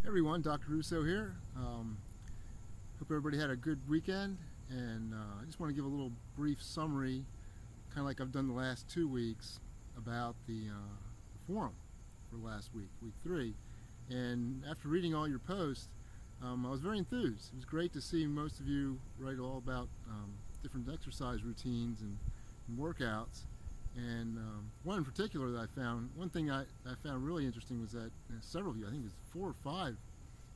Everyone, Dr. Russo here. Hope everybody had a good weekend, and I just want to give a little brief summary, kind of like I've done the last 2 weeks, about the forum for last week, week 3. And after reading all your posts, I was very enthused. It was great to see most of you write all about different exercise routines and workouts. And one in particular that I found, one thing I found really interesting was that several of you, I think it was 4 or 5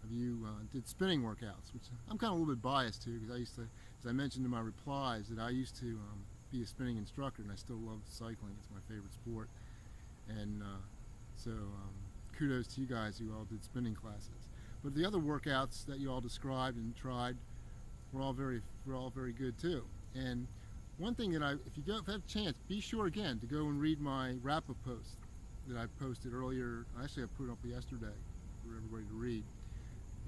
of you, did spinning workouts, which I'm kind of a little bit biased to, because I used to, as I mentioned in my replies, that I used to be a spinning instructor, and I still love cycling. It's my favorite sport. And so kudos to you guys who all did spinning classes. But the other workouts that you all described and tried were all very good too. And one thing that if you have a chance, be sure again to go and read my wrap-up post that I posted earlier. Actually, I put it up yesterday for everybody to read,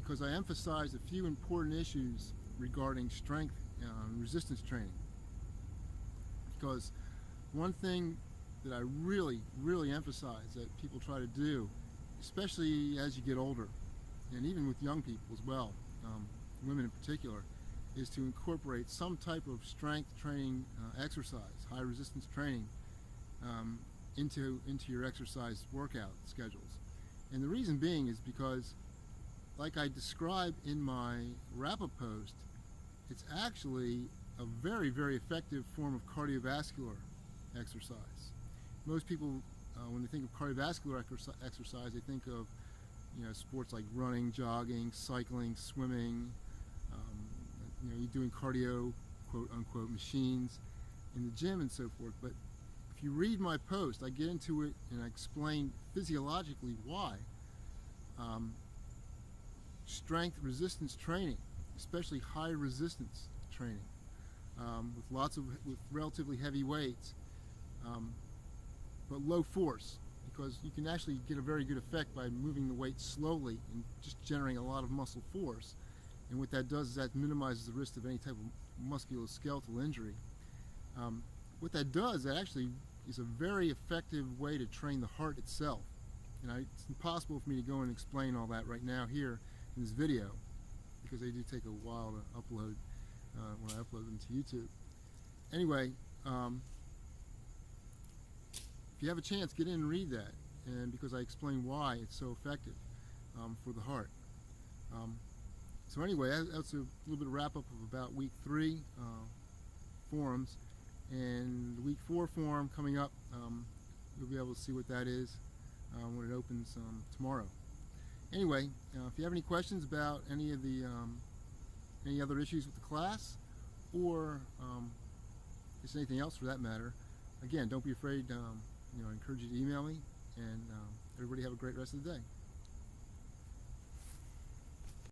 because I emphasized a few important issues regarding strength and resistance training. Because one thing that I really emphasize that people try to do, especially as you get older, and even with young people as well, women in particular, is to incorporate some type of strength training exercise, high resistance training, into your exercise workout schedules. And the reason being is because, like I described in my wrap-up post, it's actually a very effective form of cardiovascular exercise. Most people, when they think of cardiovascular exercise, they think of sports like running, jogging, cycling, swimming. You're doing cardio, quote unquote, machines in the gym and so forth. But if you read my post, I get into it and I explain physiologically why strength resistance training, especially high resistance training, with relatively heavy weights, but low force, because you can actually get a very good effect by moving the weight slowly and just generating a lot of muscle force. And what that does is that minimizes the risk of any type of musculoskeletal injury. What that does, that actually is a very effective way to train the heart itself. And it's impossible for me to go and explain all that right now here in this video, because they do take a while to upload when I upload them to YouTube. Anyway, if you have a chance, get in and read that, and because I explain why it's so effective for the heart. So anyway, that's a little bit of wrap-up of about week 3 forums, and the week 4 forum coming up. You'll be able to see what that is when it opens tomorrow. Anyway, if you have any questions about any of the any other issues with the class, or just anything else for that matter, again, don't be afraid. I encourage you to email me, and everybody have a great rest of the day.